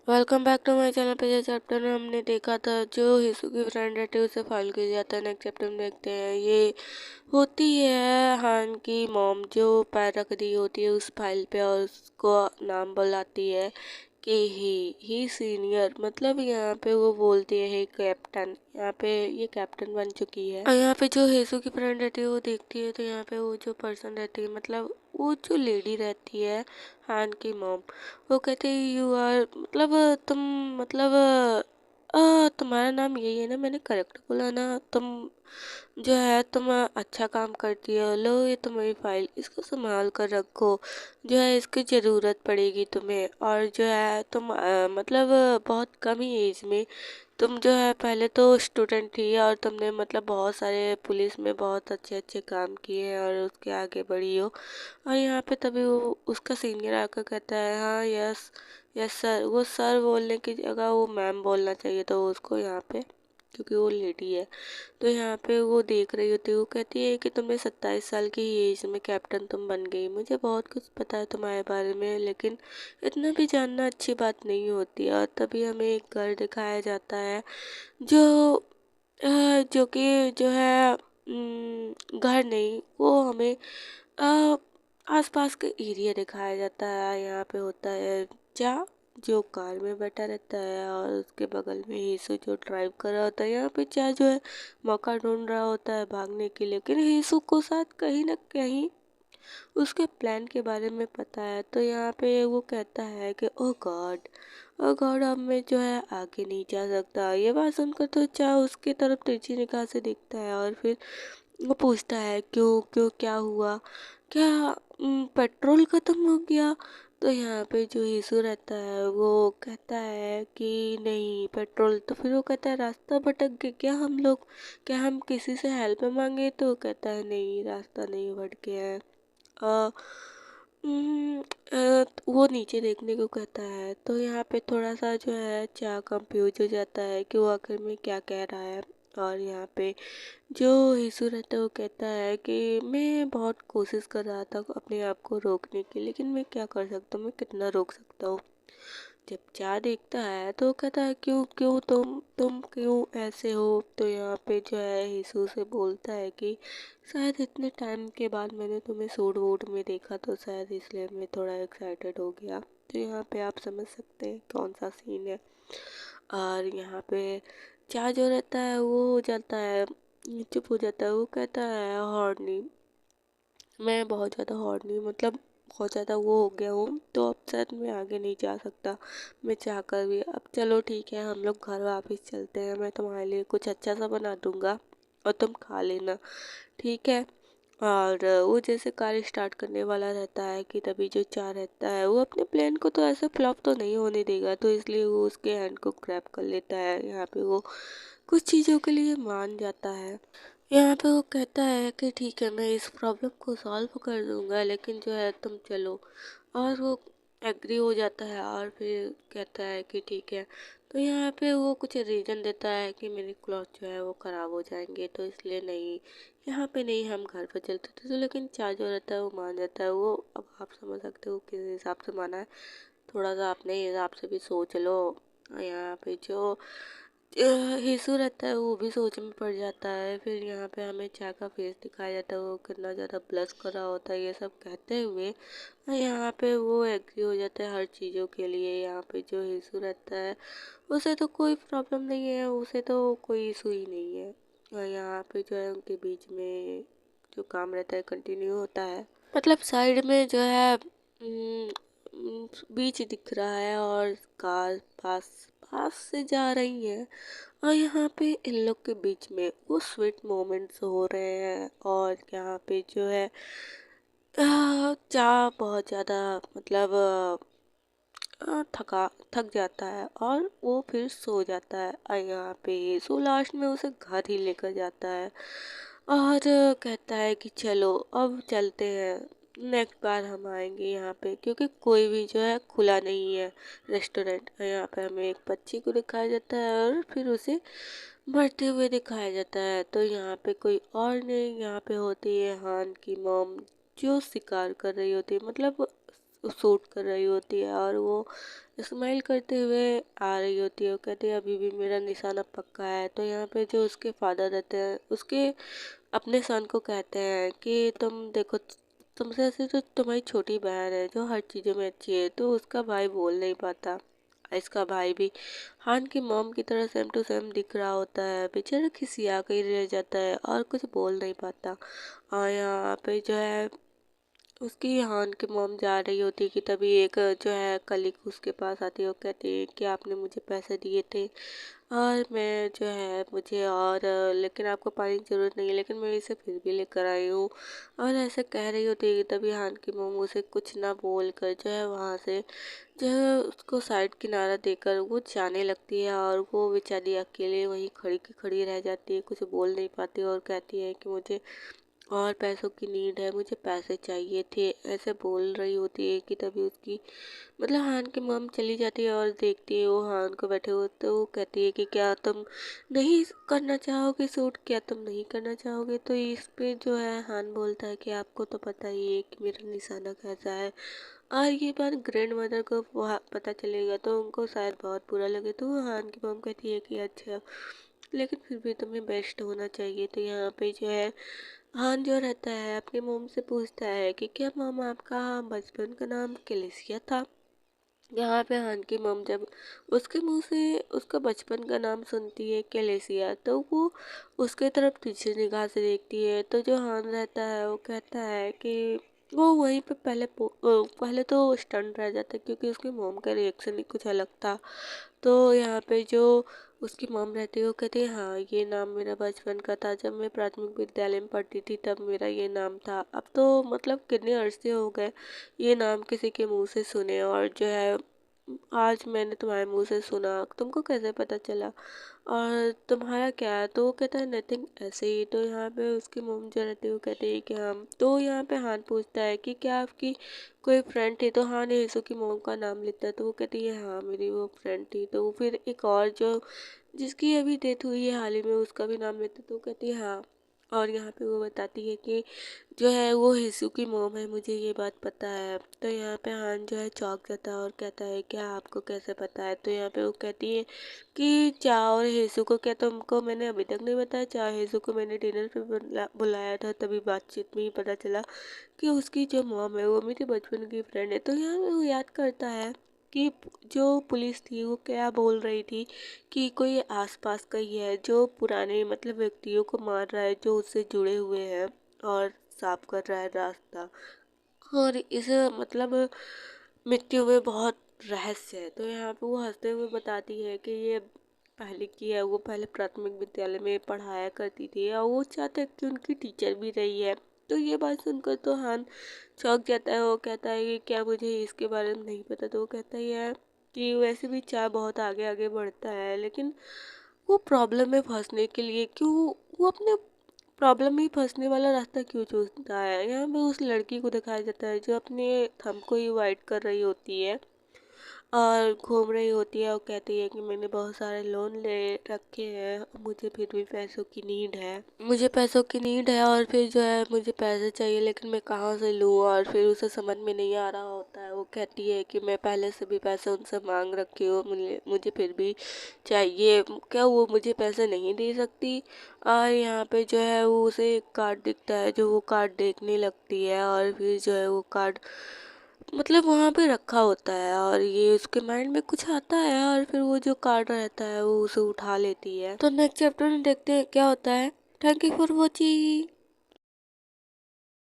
Welcome back to my channel. पिछले chapter में हमने देखा था जो हिसू की फ्रेंड रहती है उसे फाइल किया जाता है। नेक्स्ट चैप्टर में देखते हैं ये होती है हान की मॉम जो पैर रख दी होती है उस फाइल पे और उसको नाम बुलाती है कि ही सीनियर, मतलब यहाँ पे वो बोलती है हे कैप्टन। यहाँ पे ये कैप्टन बन चुकी है। और यहाँ पे जो हेसू की फ्रेंड रहती है वो देखती है तो यहाँ पे वो जो पर्सन रहती है, मतलब वो जो लेडी रहती है हान की मॉम, वो कहते हैं यू आर, मतलब तुम, मतलब तुम्हारा नाम यही है ना, मैंने करेक्ट बोला ना, तुम जो है तुम अच्छा काम करती हो, लो ये तुम्हारी फाइल, इसको संभाल कर रखो, जो है इसकी ज़रूरत पड़ेगी तुम्हें। और जो है तुम मतलब बहुत कम ही एज में तुम जो है पहले तो स्टूडेंट थी और तुमने मतलब बहुत सारे पुलिस में बहुत अच्छे अच्छे काम किए हैं और उसके आगे बढ़ी हो। और यहाँ पे तभी वो उसका सीनियर आकर कहता है हाँ यस यस सर। वो सर बोलने की जगह वो मैम बोलना चाहिए तो उसको यहाँ पे, क्योंकि वो लेडी है। तो यहाँ पे वो देख रही होती है, वो कहती है कि तुमने 27 साल की एज में कैप्टन तुम बन गई, मुझे बहुत कुछ पता है तुम्हारे बारे में, लेकिन इतना भी जानना अच्छी बात नहीं होती। और तभी हमें एक घर दिखाया जाता है जो जो कि जो है घर नहीं, वो हमें अ, आसपास के एरिया दिखाया जाता है। यहाँ पे होता है चा जो कार में बैठा रहता है और उसके बगल में यीशु जो ड्राइव कर रहा होता है। यहाँ पे चा जो है मौका ढूंढ रहा होता है भागने के लिए, लेकिन यीशु को साथ कहीं ना कहीं उसके प्लान के बारे में पता है। तो यहाँ पे वो कहता है कि ओ गॉड अब मैं जो है आगे नहीं जा सकता। ये बात सुनकर तो चा उसकी तरफ तिरछी निगाह से देखता है और फिर वो पूछता है क्यों क्यों क्या हुआ, क्या पेट्रोल खत्म हो गया। तो यहाँ पे जो यीशु रहता है वो कहता है कि नहीं पेट्रोल, तो फिर वो कहता है रास्ता भटक गए क्या हम लोग, क्या हम किसी से हेल्प मांगे। तो कहता है नहीं रास्ता नहीं भटक गया है। अ, वो नीचे देखने को कहता है। तो यहाँ पे थोड़ा सा जो है चा कंफ्यूज हो जाता है कि वो आखिर में क्या कह रहा है। और यहाँ पे जो यीशु रहता है वो कहता है कि मैं बहुत कोशिश कर रहा था अपने आप को रोकने की, लेकिन मैं क्या कर सकता हूँ, मैं कितना रोक सकता हूँ। जब चार देखता है तो कहता है क्यों क्यों तुम क्यों ऐसे हो। तो यहाँ पे जो है यीशु से बोलता है कि शायद इतने टाइम के बाद मैंने तुम्हें सूट वूट में देखा तो शायद इसलिए मैं थोड़ा एक्साइटेड हो गया। तो यहाँ पे आप समझ सकते हैं कौन सा सीन है। और यहाँ पे चार जो रहता है वो हो जाता है, चुप हो जाता है। वो कहता है हॉर्नी, मैं बहुत ज़्यादा हॉर्नी, मतलब बहुत ज़्यादा वो हो गया हूँ, तो अब शायद मैं आगे नहीं जा सकता मैं चाह कर भी। अब चलो ठीक है हम लोग घर वापस चलते हैं, मैं तुम्हारे लिए कुछ अच्छा सा बना दूंगा और तुम खा लेना, ठीक है। और वो जैसे कार स्टार्ट करने वाला रहता है कि तभी जो चार रहता है वो अपने प्लान को तो ऐसे फ्लॉप तो नहीं होने देगा, तो इसलिए वो उसके हैंड को ग्रैब कर लेता है। यहाँ पे वो कुछ चीज़ों के लिए मान जाता है। यहाँ पे वो कहता है कि ठीक है मैं इस प्रॉब्लम को सॉल्व कर दूंगा, लेकिन जो है तुम चलो। और वो एग्री हो जाता है और फिर कहता है कि ठीक है। तो यहाँ पे वो कुछ रीज़न देता है कि मेरी क्लॉथ जो है वो ख़राब हो जाएंगे, तो इसलिए नहीं, यहाँ पे नहीं, हम घर पर चलते थे। तो लेकिन चार जो रहता है वो मान जाता है। वो अब आप समझ सकते हो किस हिसाब से माना है, थोड़ा सा अपने हिसाब से भी सोच लो। यहाँ पे जो यीशु रहता है वो भी सोच में पड़ जाता है। फिर यहाँ पे हमें चाय का फेस दिखाया जाता है, वो कितना ज़्यादा ब्लश कर रहा होता है ये सब कहते हुए। और यहाँ पे वो एग्री हो जाता है हर चीज़ों के लिए। यहाँ पे जो यीशु रहता है उसे तो कोई प्रॉब्लम नहीं है, उसे तो कोई इशू ही नहीं है। और यहाँ पे जो है उनके बीच में जो काम रहता है कंटिन्यू होता है, मतलब साइड में जो है बीच दिख रहा है और कार पास पास से जा रही है। और यहाँ पे इन लोग के बीच में वो स्वीट मोमेंट्स हो रहे हैं। और यहाँ पे जो है चाह बहुत ज़्यादा, मतलब थक जाता है और वो फिर सो जाता है। और यहाँ पे सो लास्ट में उसे घर ही लेकर जाता है और कहता है कि चलो अब चलते हैं, नेक्स्ट बार हम आएंगे यहाँ पे, क्योंकि कोई भी जो है खुला नहीं है रेस्टोरेंट। यहाँ पे हमें एक बच्ची को दिखाया जाता है और फिर उसे मरते हुए दिखाया जाता है। तो यहाँ पे कोई और नहीं, यहाँ पे होती है हान की मॉम जो शिकार कर रही होती है, मतलब शूट कर रही होती है। और वो स्माइल करते हुए आ रही होती है। वो कहती है अभी भी मेरा निशाना पक्का है। तो यहाँ पे जो उसके फादर रहते हैं उसके अपने सन को कहते हैं कि तुम देखो, तुमसे ऐसे तो तुम्हारी छोटी बहन है जो हर चीज़ों में अच्छी है। तो उसका भाई बोल नहीं पाता। इसका भाई भी हान की मॉम की तरह सेम टू सेम दिख रहा होता है। बेचारा खिसिया कर ही रह जाता है और कुछ बोल नहीं पाता। और यहाँ पे जो है उसकी हान की मॉम जा रही होती है कि तभी एक जो है कलीग उसके पास आती है। वो कहती है कि आपने मुझे पैसे दिए थे और मैं जो है मुझे और लेकिन आपको पानी की ज़रूरत नहीं है, लेकिन मैं इसे फिर भी लेकर आई हूँ। और ऐसे कह रही होती है कि तभी हान की मॉम उसे कुछ ना बोल कर जो है वहाँ से जो है उसको साइड किनारा देकर वो जाने लगती है। और वो बेचारी अकेले वहीं खड़ी की खड़ी रह जाती है, कुछ बोल नहीं पाती और कहती है कि मुझे और पैसों की नीड है, मुझे पैसे चाहिए थे, ऐसे बोल रही होती है कि तभी उसकी मतलब हान की मॉम चली जाती है और देखती है वो हान को बैठे हुए। तो वो कहती है कि क्या तुम नहीं करना चाहोगे सूट, क्या तुम नहीं करना चाहोगे। तो इस पे जो है हान बोलता है कि आपको तो पता ही है कि मेरा निशाना कैसा है। और ये बात ग्रैंड मदर को पता चलेगा तो उनको शायद बहुत बुरा लगे। तो वो हान की मॉम कहती है कि अच्छा, लेकिन फिर भी तुम्हें बेस्ट होना चाहिए। तो यहाँ पे जो है हान जो रहता है अपनी मॉम से पूछता है कि क्या मॉम आपका बचपन का नाम कैलेसिया था। यहाँ पे हान की मॉम जब उसके मुंह से उसका बचपन का नाम सुनती है कैलेसिया, तो वो उसके तरफ पीछे निगाह से देखती है। तो जो हान रहता है वो कहता है कि वो वहीं पे पहले तो स्टन रह जाता है क्योंकि उसकी मॉम का रिएक्शन ही कुछ अलग था। तो यहाँ पे जो उसकी मॉम रहती है वो कहती है हाँ, ये नाम मेरा बचपन का था, जब मैं प्राथमिक विद्यालय में पढ़ती थी तब मेरा ये नाम था। अब तो मतलब कितने अरसे हो गए ये नाम किसी के मुंह से सुने, और जो है आज मैंने तुम्हारे मुंह से सुना, तुमको कैसे पता चला और तुम्हारा क्या है। तो वो कहता है नथिंग, ऐसे ही। तो यहाँ पे उसकी मॉम जो रहती है वो कहती है कि हाँ। तो यहाँ पे हान पूछता है कि क्या आपकी कोई फ्रेंड थी। तो हान यीशु की मॉम का नाम लेता है। तो वो कहती है हाँ, मेरी वो फ्रेंड थी। तो वो फिर एक और जो जिसकी अभी डेथ हुई है हाल ही में उसका भी नाम लेते। तो कहती है हाँ। और यहाँ पे वो बताती है कि जो है वो यीशु की मॉम है, मुझे ये बात पता है। तो यहाँ पे हान जो है चौंक जाता है और कहता है क्या आपको कैसे पता है। तो यहाँ पे वो कहती है कि चा और यीशु को क्या तुमको मैंने अभी तक नहीं बताया। चा यीशु को मैंने डिनर पे बुलाया था, तभी बातचीत में ही पता चला कि उसकी जो मॉम है वो मेरी बचपन की फ्रेंड है। तो यहाँ पे वो याद करता है कि जो पुलिस थी वो क्या बोल रही थी कि कोई आसपास का ही है जो पुराने मतलब व्यक्तियों को मार रहा है जो उससे जुड़े हुए हैं और साफ कर रहा है रास्ता। और इस मतलब मृत्यु में बहुत रहस्य है। तो यहाँ पे वो हंसते हुए बताती है कि ये पहले की है, वो पहले प्राथमिक विद्यालय में पढ़ाया करती थी और वो चाहते कि उनकी टीचर भी रही है। तो ये बात सुनकर तो हान चौंक जाता है। वो कहता है कि क्या मुझे इसके बारे में नहीं पता। तो वो कहता ही है कि वैसे भी चाय बहुत आगे आगे बढ़ता है, लेकिन वो प्रॉब्लम में फंसने के लिए क्यों, वो अपने प्रॉब्लम में फंसने वाला रास्ता क्यों चूजता है। यहाँ पे उस लड़की को दिखाया जाता है जो अपने थंब को ही वाइट कर रही होती है और घूम रही होती है और कहती है कि मैंने बहुत सारे लोन ले रखे हैं, मुझे फिर भी पैसों की नीड है, मुझे पैसों की नीड है और फिर जो है मुझे पैसे चाहिए, लेकिन मैं कहाँ से लूँ। और फिर उसे समझ में नहीं आ रहा होता है। वो कहती है कि मैं पहले से भी पैसे उनसे मांग रखी हूँ, मुझे फिर भी चाहिए, क्या वो मुझे पैसे नहीं दे सकती। और यहाँ पे जो है वो उसे एक कार्ड दिखता है, जो वो कार्ड देखने लगती है और फिर जो है वो कार्ड मतलब वहाँ पे रखा होता है और ये उसके माइंड में कुछ आता है और फिर वो जो कार्ड रहता है वो उसे उठा लेती है। तो नेक्स्ट चैप्टर में देखते हैं क्या होता है। Thank you for watching.